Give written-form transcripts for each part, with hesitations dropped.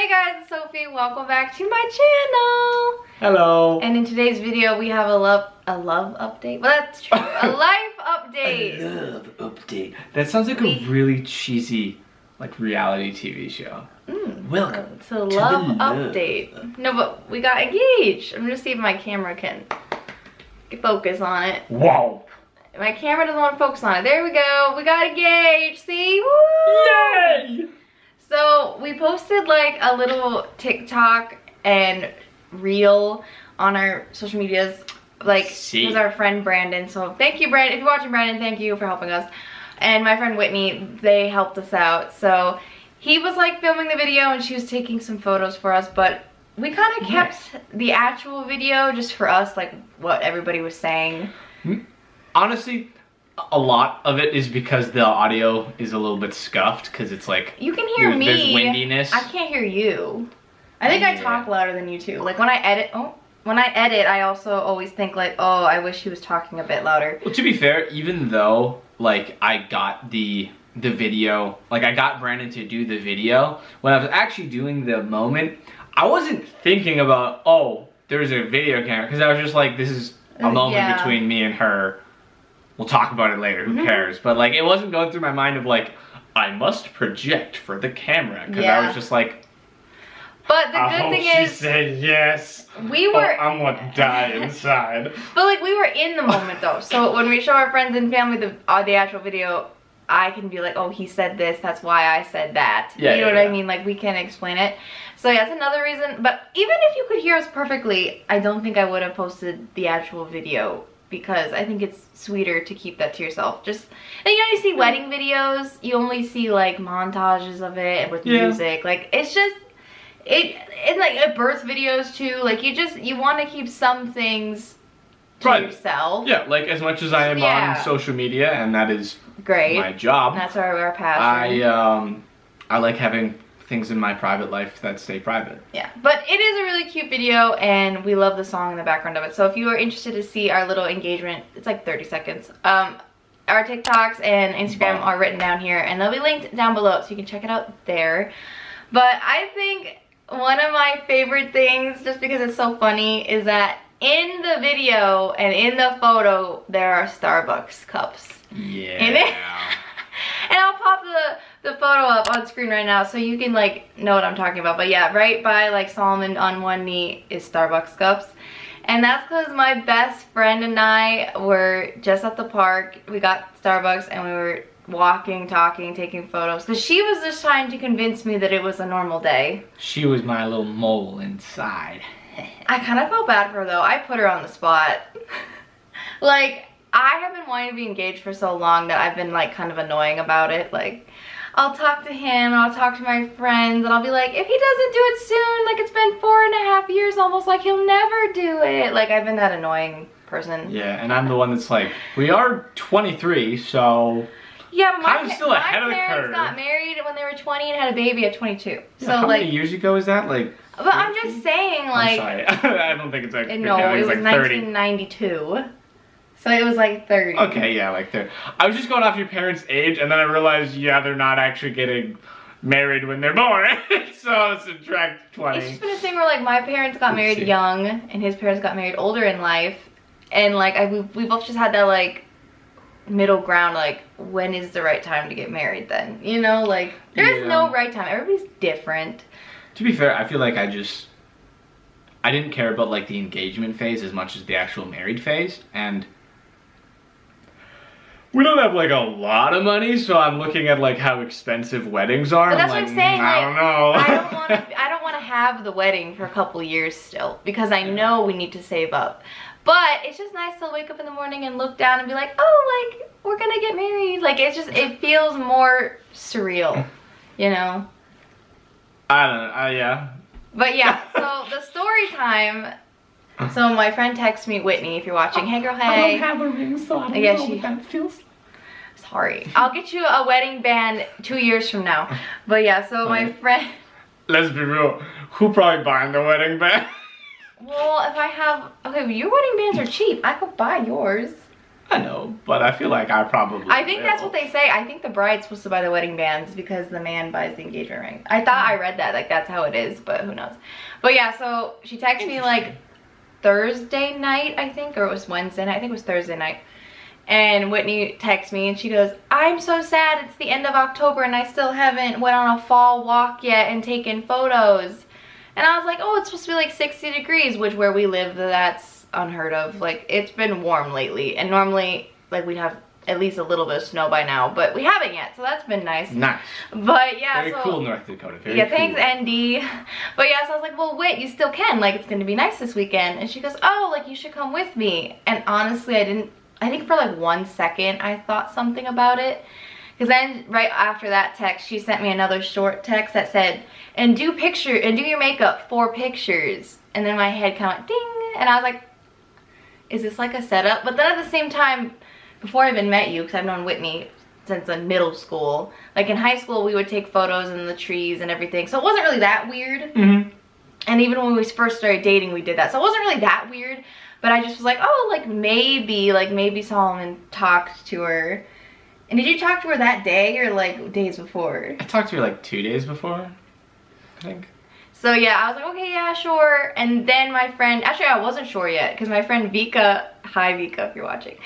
Hey guys, it's Sophie. Welcome back to my channel. Hello. And in today's video, we have a love update. Well, that's true. A life update. A love update. That sounds like a really cheesy, like reality TV show. Welcome to love update. No, but we got engaged. I'm gonna see if my camera can focus on it. Wow. My camera doesn't want to focus on it. There we go. We got engaged. See? Woo! Yay! So we posted like a little TikTok and reel on our social medias. Like, it was our friend Brandon. So thank you, Brandon. If you're watching, Brandon, thank you for helping us. And my friend Whitney, they helped us out. So he was like filming the video and she was taking some photos for us. But we kind of kept the actual video just for us, like what everybody was saying. Honestly, a lot of it is because the audio is a little bit scuffed because it's like you can hear me. There's windiness. I can't hear you. I think I talk louder than you too. Like when I edit, I also always think like, oh, I wish he was talking a bit louder. Well, to be fair, even though like I got the video, like I got Brandon to do the video, when I was actually doing the moment, I wasn't thinking about, oh, there's a video camera, because I was just like, this is a moment between me and her. We'll talk about it later, who cares? But like, it wasn't going through my mind of like, I must project for the camera, because I was just like, but the good thing is, she said yes. We were. I'm gonna die inside. But like, we were in the moment though. So when we show our friends and family the actual video, I can be like, oh, he said this. That's why I said that. Yeah, you know what I mean? Like, we can explain it. So yeah, that's another reason. But even if you could hear us perfectly, I don't think I would have posted the actual video, because I think it's sweeter to keep that to yourself. Just, and you know, you see wedding videos, you only see like montages of it with music. Like, it's just, it's like birth videos too. Like, you want to keep some things to yourself. Yeah, like as much as I am on social media, and that is great, my job. And that's our passion. I like having things in my private life that stay private. Yeah, but it is a really cute video and we love the song in the background of it. So if you are interested to see our little engagement, it's like 30 seconds. Our TikToks and Instagram are written down here and they'll be linked down below so you can check it out there. But I think one of my favorite things, just because it's so funny, is that in the video and in the photo there are Starbucks cups. Yeah. In it. And I'll pop the photo up on screen right now so you can like know what I'm talking about. But yeah, right by like Solomon on one knee is Starbucks cups. And that's because my best friend and I were just at the park. We got Starbucks and we were walking, talking, taking photos. Because she was just trying to convince me that it was a normal day. She was my little mole inside. I kind of felt bad for her though. I put her on the spot. Like, I have been wanting to be engaged for so long that I've been like kind of annoying about it. Like, I'll talk to him, I'll talk to my friends, and I'll be like, if he doesn't do it soon, like it's been 4.5 years almost, like he'll never do it. Like, I've been that annoying person. Yeah, and I'm the one that's like, we are 23, so yeah, but kind of still ahead of the curve. My parents got married when they were 20 and had a baby at 22. Yeah, so how like, many years ago is that? Like, but I'm just saying, like, I'm sorry. I don't think it's like, no, it was like 1992. So it was like 30. Okay, yeah, like 30. I was just going off your parents' age, and then I realized, yeah, they're not actually getting married when they're born. So subtract 20. It's just been a thing where like my parents got married young, and his parents got married older in life, and like we both just had that like middle ground. Like, when is the right time to get married? Then, you know, like there is no right time. Everybody's different. To be fair, I feel like I didn't care about like the engagement phase as much as the actual married phase, and we don't have like a lot of money, so I'm looking at like how expensive weddings are. But that's what I'm saying. I don't know. I don't want to have the wedding for a couple years still, because I know we need to save up. But it's just nice to wake up in the morning and look down and be like, oh, like we're gonna get married. Like, it's just, it feels more surreal, you know? I don't know. Yeah. But yeah, so the story time. So my friend texts me, Whitney, if you're watching. Hey girl, hey. I don't have a ring, so I don't know what that feels. Sorry. I'll get you a wedding band 2 years from now. But yeah, so my friend. Let's be real. Who probably buying the wedding band? Well, if I have, okay, well, your wedding bands are cheap. I could buy yours. I know, but I feel like I probably I think will. that's what they say. I think the bride's supposed to buy the wedding bands because the man buys the engagement ring. I thought I read that, like that's how it is, but who knows. But yeah, so she texted me like Thursday night, I think, or it was Wednesday night. I think it was Thursday night. And Whitney texts me and she goes, I'm so sad, it's the end of October and I still haven't went on a fall walk yet and taken photos. And I was like, oh, it's supposed to be like 60 degrees, which where we live, that's unheard of. Like, it's been warm lately. And normally, like, we'd have at least a little bit of snow by now, but we haven't yet, so that's been nice. Nice. But yeah, very cool, North Dakota. Very yeah, cool. thanks, ND. But yeah, so I was like, well, Whit, you still can. Like, it's gonna be nice this weekend. And she goes, oh, like, you should come with me. And honestly, I think for like 1 second, I thought something about it. Because then right after that text, she sent me another short text that said, and do your makeup 4 pictures. And then my head kind of went ding. And I was like, is this like a setup? But then at the same time, before I even met you, because I've known Whitney since middle school, like in high school, we would take photos in the trees and everything. So it wasn't really that weird. Mm-hmm. And even when we first started dating, we did that. So it wasn't really that weird. But I just was like, oh, like maybe Solomon talked to her. And did you talk to her that day or like days before? I talked to her like 2 days before, I think. So yeah, I was like, okay, yeah, sure. And then my friend, actually I wasn't sure yet because my friend Vika, hi Vika if you're watching,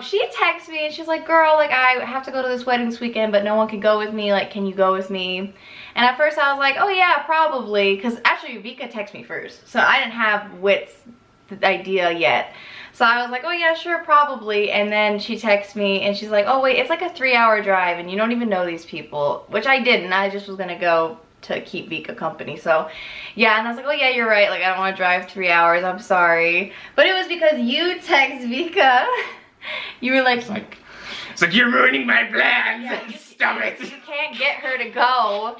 she texted me and she's like, girl, like I have to go to this wedding this weekend, but no one can go with me. Like, can you go with me? And at first I was like, oh yeah, probably. Because actually Vika texted me first. So I didn't have Whit's idea yet. So I was like, oh yeah, sure, probably. And then she texts me and she's like, oh wait, it's like a 3-hour drive and you don't even know these people. Which I didn't. I just was gonna go to keep Vika company. So yeah, and I was like, oh yeah, you're right. Like I don't want to drive 3 hours. I'm sorry. But it was because you text Vika. You were like, it's like you're ruining my plans. Yeah, Stop it. You can't get her to go.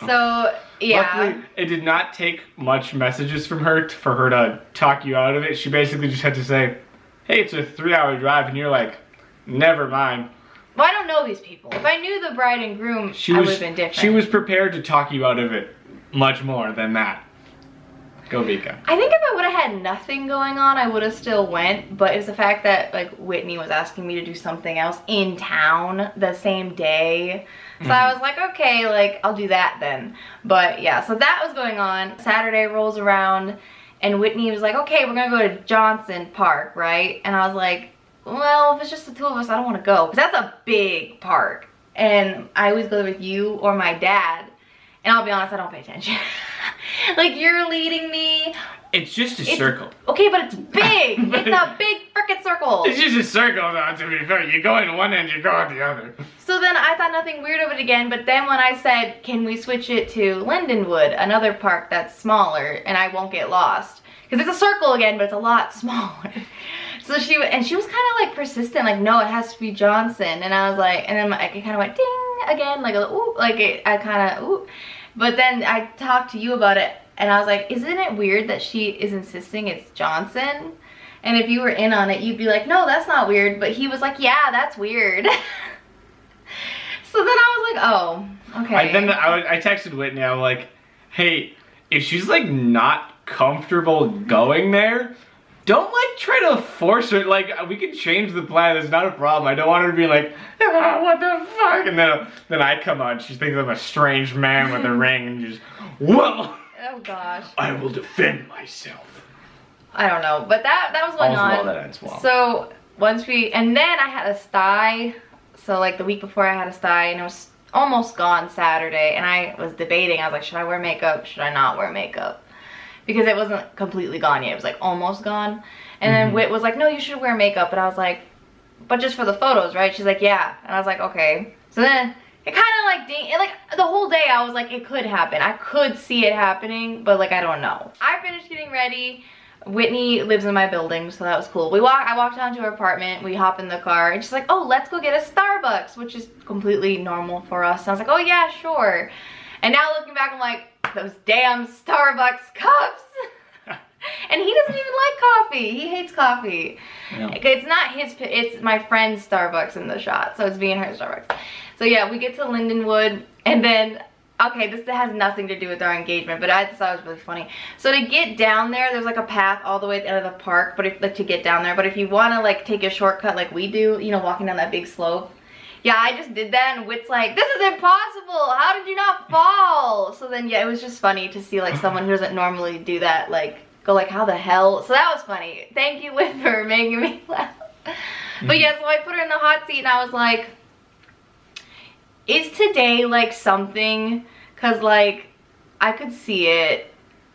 So yeah. Luckily, it did not take much messages from her for her to talk you out of it. She basically just had to say, hey, it's a 3-hour drive, and you're like, never mind. Well, I don't know these people. If I knew the bride and groom, I would have been different. She was prepared to talk you out of it much more than that. Go Vika. I think if I would have had nothing going on, I would have still went. But it was the fact that like Whitney was asking me to do something else in town the same day. So I was like, okay, like I'll do that then. But yeah, so that was going on. Saturday rolls around and Whitney was like, okay, we're gonna go to Johnson Park, right? And I was like, well, if it's just the 2 of us, I don't want to go. Because that's a big park. And I always go with you or my dad. And I'll be honest, I don't pay attention. Like, you're leading me. It's just a circle. Okay, but it's big. It's a big frickin' circle. It's just a circle, though, to be fair. You go in one end, you go out the other. So then I thought nothing weird of it again. But then when I said, can we switch it to Lindenwood, another park that's smaller, and I won't get lost. Because it's a circle again, but it's a lot smaller. So she was kind of like persistent, like, no, it has to be Johnson. And I was like, and then it kind of went ding again, like, ooh, like I kind of, ooh. But then I talked to you about it, and I was like, isn't it weird that she is insisting it's Johnson? And if you were in on it, you'd be like, no, that's not weird. But he was like, yeah, that's weird. So then I was like, oh, okay. I texted Whitney, I'm like, hey, if she's like not comfortable going there, don't like try to force her. Like, we can change the plan, it's not a problem. I don't want her to be like, ah, what the fuck? And then I come on, she thinks I'm a strange man with a ring and just, whoa. Oh gosh. I will defend myself. I don't know, but that was going on. That ends well. So and then I had a sty. So like the week before I had a sty and it was almost gone Saturday and I was debating. I was like, should I wear makeup? Should I not wear makeup? Because it wasn't completely gone yet. It was like almost gone. And then Whit was like, no, you should wear makeup. And I was like, but just for the photos, right? She's like, yeah. And I was like, okay. So then it kind of like, like the whole day I was like, it could happen. I could see it happening, but like, I don't know. I finished getting ready. Whitney lives in my building, so that was cool. I walked down to her apartment, we hop in the car, and she's like, oh, let's go get a Starbucks, which is completely normal for us. And I was like, oh yeah, sure. And now looking back, I'm like, those damn Starbucks cups. And he doesn't even like coffee. He hates coffee. No. It's not his, it's my friend's Starbucks in the shot. So it's me and her Starbucks. So yeah, we get to Lindenwood and then okay, this has nothing to do with our engagement, but I thought it was really funny. So to get down there, there's like a path all the way at the end of the park, but if, like, to get down there. But if you want to like take a shortcut like we do, you know, walking down that big slope. Yeah, I just did that, and Whit's like, this is impossible. How did you not fall? So then, yeah, it was just funny to see like someone who doesn't normally do that, like, go like, how the hell? So that was funny. Thank you, Whit, for making me laugh. But yeah, so I put her in the hot seat, and I was like, is today like something? Cause like I could see it.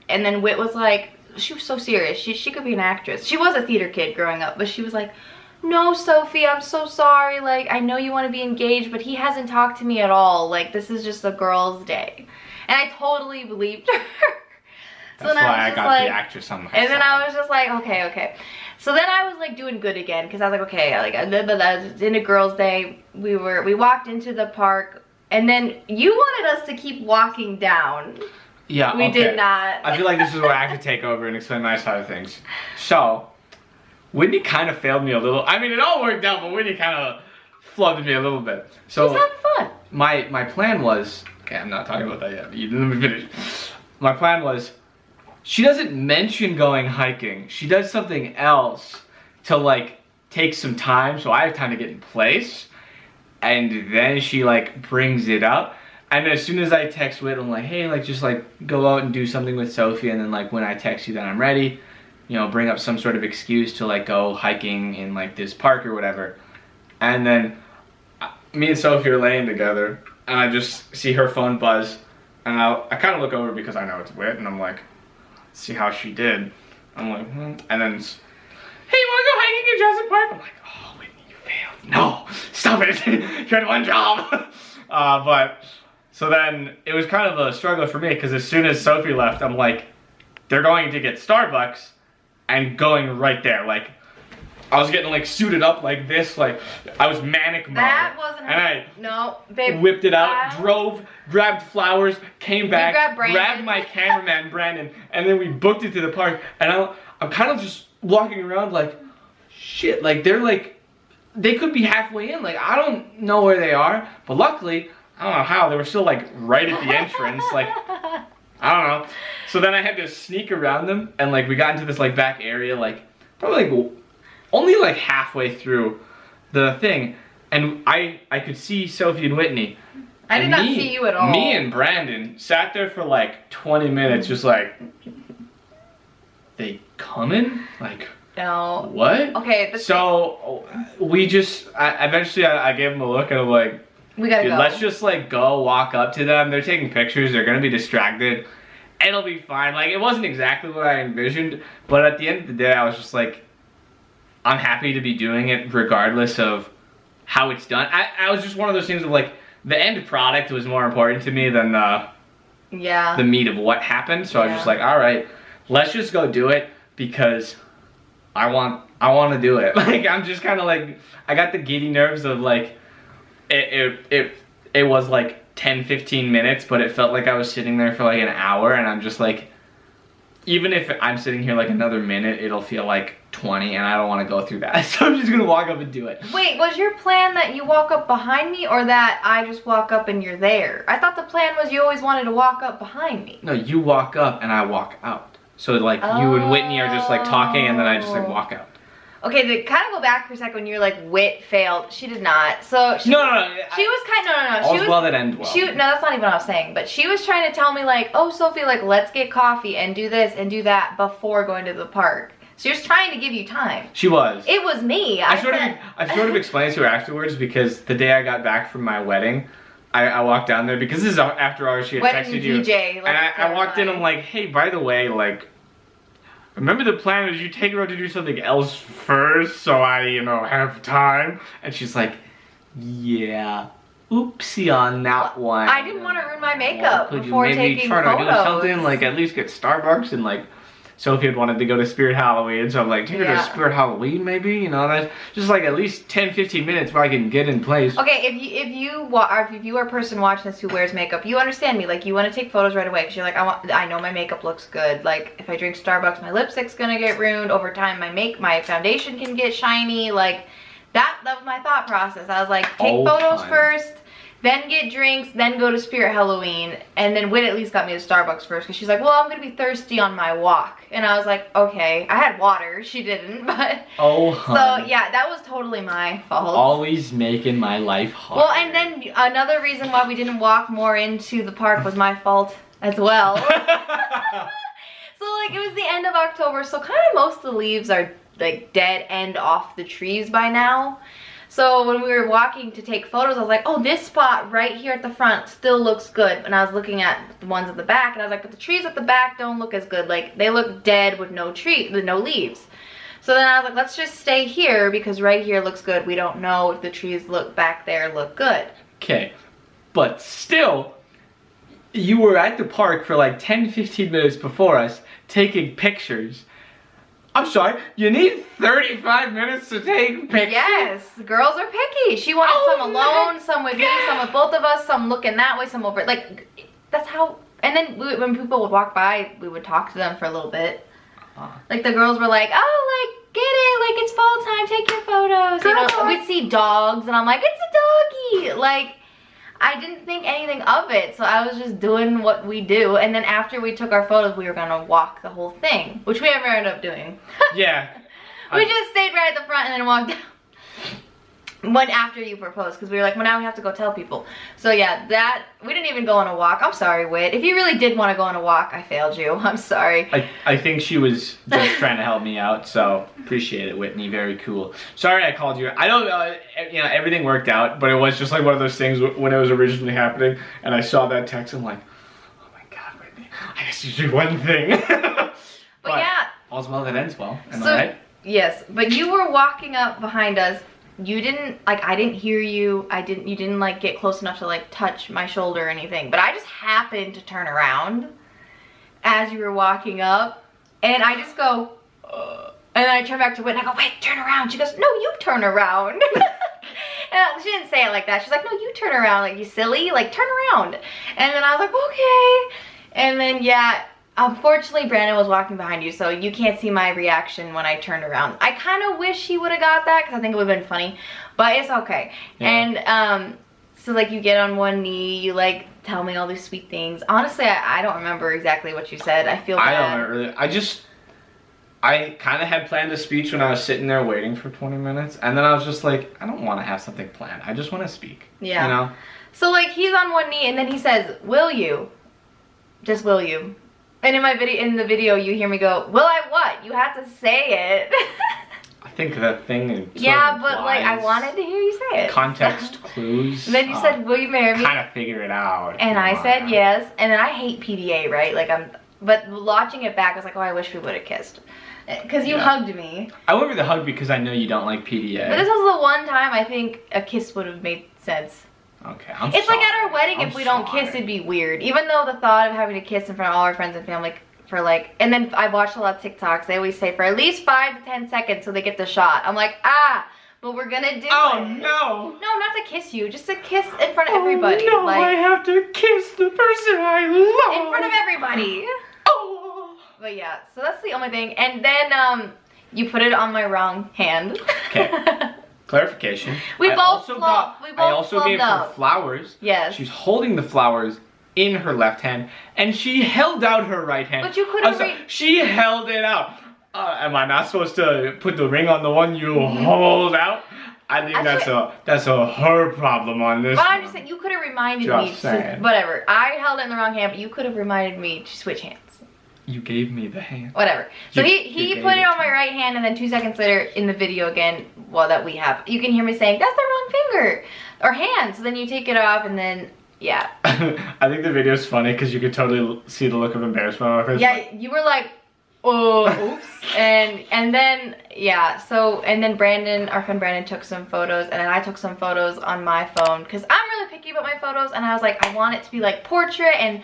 And then Whit was like, she was so serious, she could be an actress. She was a theater kid growing up, but she was like, no, Sophie, I'm so sorry, like I know you want to be engaged, but he hasn't talked to me at all, like this is just a girl's day. And I totally believed her. That's why I got like, the actress on my side. And then I was just like, okay. So then I was like doing good again, because I was like, okay, like in a girl's day, we walked into the park, and then you wanted us to keep walking down. Yeah, we did not. I feel like this is where I have to take over and explain my side of things. So, Whitney kind of failed me a little. I mean, it all worked out, but Whitney kind of flubbed me a little bit. So, just having fun. My plan was, okay, I'm not talking about that yet. You let me finish. My plan was, she doesn't mention going hiking. She does something else to like take some time, so I have time to get in place. And then she like brings it up. And as soon as I text Whit, I'm like, hey, like just like go out and do something with Sophie. And then like when I text you that I'm ready, you know, bring up some sort of excuse to like go hiking in like this park or whatever. And then me and Sophie are laying together, and I just see her phone buzz. And I kind of look over because I know it's Whit, and I'm like, see how she did. I'm like, and then it's, hey, you wanna go hiking in Jurassic Park? I'm like, oh, Whitney, you failed. No, stop it. You had one job. But so then it was kind of a struggle for me, because as soon as Sophie left, I'm like, they're going to get Starbucks and going right there. Like, I was getting like suited up like this, like I was manic mode. That wasn't and I no, babe, whipped it out, drove, grabbed flowers, came back, grabbed my cameraman Brandon, and then we booked it to the park. And I'm kind of just walking around like, shit, like they're like, they could be halfway in. Like I don't know where they are, but luckily, I don't know how, they were still like right at the entrance. Like, I don't know. So then I had to sneak around them, and like we got into this like back area, like probably like only like halfway through the thing, and I could see Sophie and Whitney. I did not see you at all. Me and Brandon sat there for like 20 minutes, just like, they coming? Like, no. what? Okay. So we just, eventually I gave them a look, and I'm like, we gotta go. Let's just like go walk up to them. They're taking pictures. They're gonna be distracted. It'll be fine. Like it wasn't exactly what I envisioned, but at the end of the day, I was just like, I'm happy to be doing it regardless of how it's done. I was just one of those things of like, the end product was more important to me than the meat of what happened. So I was just like, all right, let's just go do it, because I want to do it. Like I'm just kind of like, I got the giddy nerves of like, it was like 10-15 minutes, but it felt like I was sitting there for like an hour, and I'm just like, even if I'm sitting here like another minute, it'll feel like 20, and I don't want to go through that. So I'm just gonna walk up and do it. Wait, was your plan that you walk up behind me, or that I just walk up and you're there? I thought the plan was you always wanted to walk up behind me. No, you walk up and I walk out. So like you and Whitney are just like talking, and then I just like walk out. Okay, to kind of go back for a second, when you're like, Whit failed. She did not. So she, no. She was kind of, no. All's well that ends well. No, that's not even what I was saying. But she was trying to tell me like, oh, Sophie, like, let's get coffee and do this and do that before going to the park. So she was trying to give you time. She was. It was me. I sort of explained to her afterwards, because the day I got back from my wedding, I walked down there, because this is after hours she had texted you. DJ, and I walked in, I'm like, hey, by the way, like, remember the plan was you take her out to do something else first, so I, you know, have time? And she's like, yeah, oopsie on that one. I didn't want to ruin my makeup before taking photos. Could you maybe try to do something, like at least get Starbucks? And like, Sophie had wanted to go to Spirit Halloween, so I'm like, take her to Spirit Halloween maybe, you know, that's just like at least 10-15 minutes where I can get in place. Okay, if you are a person watching this who wears makeup, you understand me. Like, you want to take photos right away, because you're like, I know my makeup looks good. Like, if I drink Starbucks, my lipstick's gonna get ruined. Over time, my foundation can get shiny. Like, that was my thought process. I was like, take photos first, then get drinks, then go to Spirit Halloween, and then Whit at least got me to Starbucks first because she's like, well, I'm gonna be thirsty on my walk. And I was like, okay. I had water, she didn't, but... Oh, hun. So, yeah, that was totally my fault. Always making my life hard. Well, and then another reason why we didn't walk more into the park was my fault as well. So, like, it was the end of October, so kind of most of the leaves are, like, dead and off the trees by now. So when we were walking to take photos, I was like, oh, this spot right here at the front still looks good. And I was looking at the ones at the back, and I was like, but the trees at the back don't look as good. Like, they look dead with no leaves. So then I was like, let's just stay here because right here looks good. We don't know if the trees look back there look good. Okay, but still, you were at the park for like 10-15 minutes before us taking pictures. I'm sorry, you need 35 minutes to take pictures? Yes, girls are picky. She wanted some alone, some with me, some with both of us, some looking that way, some over. Like, that's how, and then when people would walk by, we would talk to them for a little bit. Like, the girls were like, oh, like, get it, like, it's fall time, take your photos. You know, we'd see dogs, and I'm like, it's a doggy. Like, I didn't think anything of it, so I was just doing what we do. And then after we took our photos, we were gonna walk the whole thing, which we never ended up doing. Yeah. We just stayed right at the front and then walked down. Went after you proposed, because we were like, well, now we have to go tell people. So yeah, we didn't even go on a walk. I'm sorry, Whit. If you really did want to go on a walk, I failed you. I'm sorry. I think she was just trying to help me out, so appreciate it, Whitney. Very cool. Sorry I called you. I don't you know, everything worked out, but it was just like one of those things when it was originally happening, and I saw that text, I'm like, oh my God, Whitney, I guess you do one thing. but yeah. All's well that ends well, am So, I right? yes, but you were walking up behind us. You didn't, like, I didn't hear you. You didn't, like, get close enough to, like, touch my shoulder or anything. But I just happened to turn around as you were walking up. And I just go, and I turn back to Whit and I go, wait, turn around. She goes, no, you turn around. And she didn't say it like that. She's like, no, you turn around. Like, you silly. Like, turn around. And then I was like, okay. And then, yeah. Unfortunately, Brandon was walking behind you, so you can't see my reaction when I turned around. I kind of wish he would have got that, because I think it would have been funny, but it's okay. Yeah. And, so, like, you get on one knee, you, like, tell me all these sweet things. Honestly, I don't remember exactly what you said. I feel bad. I don't really. I kind of had planned a speech when I was sitting there waiting for 20 minutes, and then I was just like, I don't want to have something planned. I just want to speak. Yeah. You know? So, like, he's on one knee, and then he says, will you? Just will you? And in the video, you hear me go, will I what? You have to say it. I think that thing yeah, but like, I wanted to hear you say it. Context clues. And then you said, will you marry me? Kind of figure it out. And I said yes. And then I hate PDA, right? Like, but watching it back, I was like, oh, I wish we would have kissed. Because you hugged me. I went for the hug because I know you don't like PDA. But this was the one time I think a kiss would have made sense. Okay, It's like at our wedding, if we don't kiss, it'd be weird. Even though the thought of having to kiss in front of all our friends and family for like, and then I watched a lot of TikToks, they always say for at least 5 to 10 seconds so they get the shot. I'm like, but we're gonna do it. Oh no! No, not to kiss you, just to kiss in front of everybody. No, like, I have to kiss the person I love. In front of everybody. Oh. But yeah, so that's the only thing. And then you put it on my wrong hand. Okay. Clarification. I also gave her flowers. Yes. She's holding the flowers in her left hand, and she held out her right hand. But you couldn't. She held it out. Am I not supposed to put the ring on the one you hold out? I think that's a her problem on this. But I'm just saying, you could have reminded me. Whatever. I held it in the wrong hand, but you could have reminded me to switch hands. You gave me the hand. Whatever. So he put it on my right hand, and then 2 seconds later in the video again, that we have, you can hear me saying, that's the wrong finger or hand. So then you take it off, and then, yeah. I think the video is funny because you could totally see the look of embarrassment on her face. Yeah, you were like, oh, oops. And then, yeah, so, and then our friend Brandon took some photos, and then I took some photos on my phone, because I'm really picky about my photos, and I was like, I want it to be like portrait and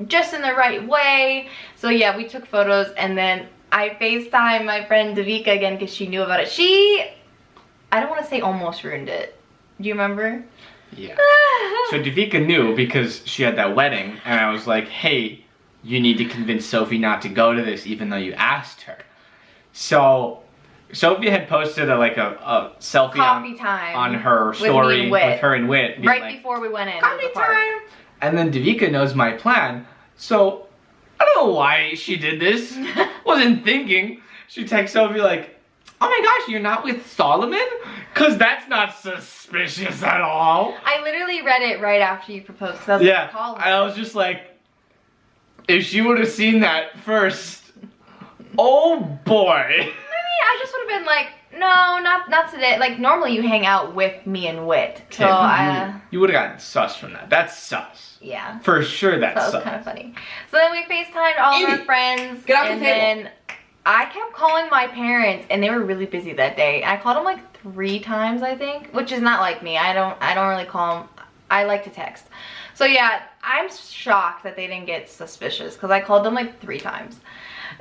just in the right way. So yeah, we took photos, and then I FaceTimed my friend Davika again, because she knew about it. I don't want to say almost ruined it. Do you remember? Yeah. So Davika knew because she had that wedding, and I was like, hey, you need to convince Sophie not to go to this even though you asked her. So Sophie had posted a selfie Coffee time on her with me story and Wit. with her and Wit. being right like, before we went in. Coffee time! And then Davika knows my plan, so I don't know why she did this. Wasn't thinking. She texts Sophie like, oh my gosh, you're not with Solomon? Cause that's not suspicious at all. I literally read it right after you proposed. Cause I was Yeah, call her. I was just like, if she would have seen that first, oh boy. Maybe I just would have been like, no, not today. Like normally you hang out with me and Wit. So you would have gotten sus from that. That's sus. Yeah. For sure that's That was sus. kind of funny. So then we FaceTimed all of our friends. Get off and the table. then I kept calling my parents and they were really busy that day. I called them like 3 times, I think, which is not like me. I don't really call them. I like to text. So yeah, I'm shocked that they didn't get suspicious because I called them like 3 times.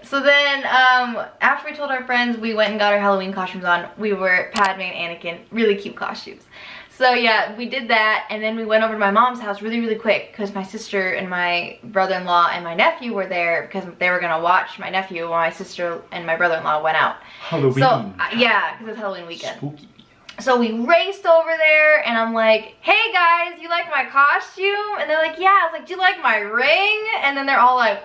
So then, after we told our friends, we went and got our Halloween costumes on. We were Padme and Anakin, really cute costumes. So yeah, we did that, and then we went over to my mom's house really quick because my sister and my brother-in-law and my nephew were there because they were gonna watch my nephew while my sister and my brother-in-law went out. Halloween. So yeah, because it's Halloween weekend. Spooky. So we raced over there, and I'm like, hey guys, you like my costume? And they're like, yeah. I was like, do you like my ring? And then they're all like,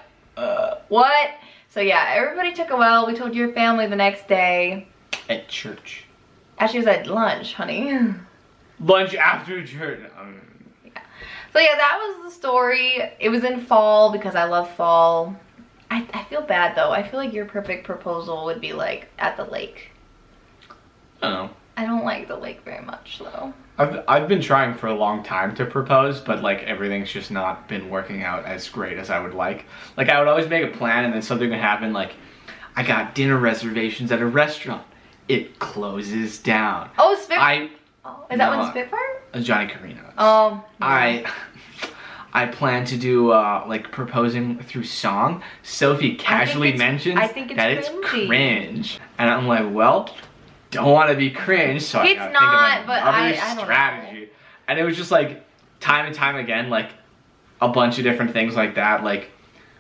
what? So yeah, everybody took a while. We told your family the next day. At church. Actually, it was at lunch, honey. Lunch after church. Yeah. So yeah, that was the story. It was in fall because I love fall. I feel bad though. I feel like your perfect proposal would be like at the lake. I don't know. I don't like the lake very much though. I've been trying for a long time to propose, but like everything's just not been working out as great as I would like. Like I would always make a plan and then something would happen, like I got dinner reservations at a restaurant. It closes down. Oh, Spitfire. Is that when Spitfire? Johnny Carino's. Oh. Yeah. I plan to do like proposing through song. Sophie casually mentions that it's cringe, and I'm like, well, don't want to be cringe, so I gotta think of another strategy. Know. And it was just like time and time again, like a bunch of different things like that. Like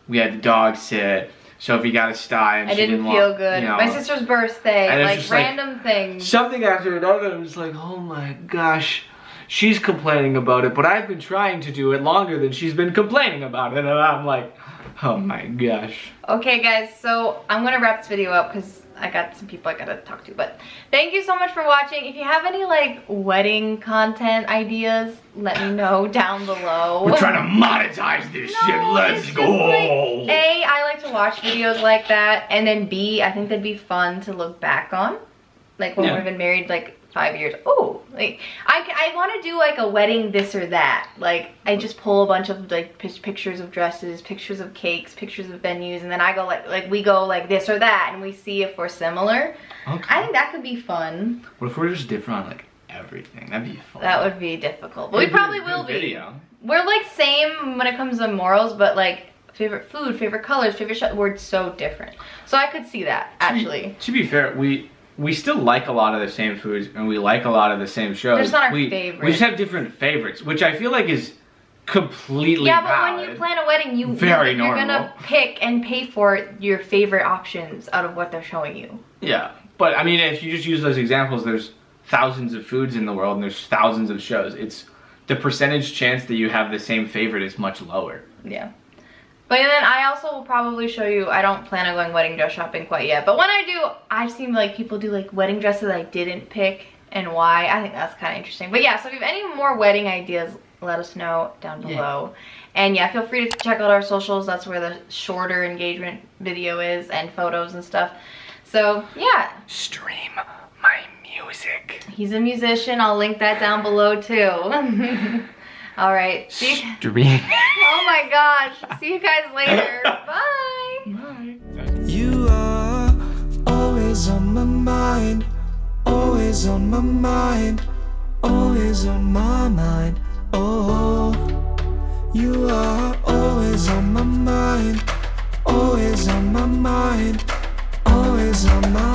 we had the dog sit. Sophie got a sty and I she didn't feel good. You know, my sister's birthday, like random things. Something after another, I'm just like, oh my gosh. She's complaining about it, but I've been trying to do it longer than she's been complaining about it. And I'm like, oh my gosh. Okay guys, so I'm gonna wrap this video up because I got some people I gotta talk to, but thank you so much for watching. If you have any like wedding content ideas, let me know down below. We're trying to monetize this shit. Let's go. Like, A, I like to watch videos like that, and then B, I think that'd be fun to look back on. Like when we've been married like 5 years. Oh, like I want to do like a wedding this or that. Like I just pull a bunch of like pictures of dresses, pictures of cakes, pictures of venues, and then I go like we go like this or that, and we see if we're similar. Okay. I think that could be fun. What if we're just different on like everything? That'd be fun. That would be difficult, but we probably will be. Video. We're like same when it comes to morals, but like favorite food, favorite colors, favorite we're so different. So I could see that actually. To be fair, we still like a lot of the same foods and we like a lot of the same shows. They're just not our favorites. We just have different favorites, which I feel like is completely valid. Yeah, but when you plan a wedding, you're gonna pick and pay for your favorite options out of what they're showing you. Yeah, but I mean, if you just use those examples, there's thousands of foods in the world and there's thousands of shows. It's the percentage chance that you have the same favorite is much lower. Yeah. But then I also will probably show you, I don't plan on going wedding dress shopping quite yet, but when I do, I've seen like people do like wedding dresses I didn't pick and why. I think that's kind of interesting. But yeah, so if you have any more wedding ideas, let us know down below. And yeah, feel free to check out our socials. That's where the shorter engagement video is and photos and stuff. So yeah. Stream my music. He's a musician. I'll link that down below too. All right. Stream. Oh my gosh. See you guys later. Bye. Bye. You are always on my mind. Always on my mind. Always on my mind. Oh, you are always on my mind. Always on my mind. Always on my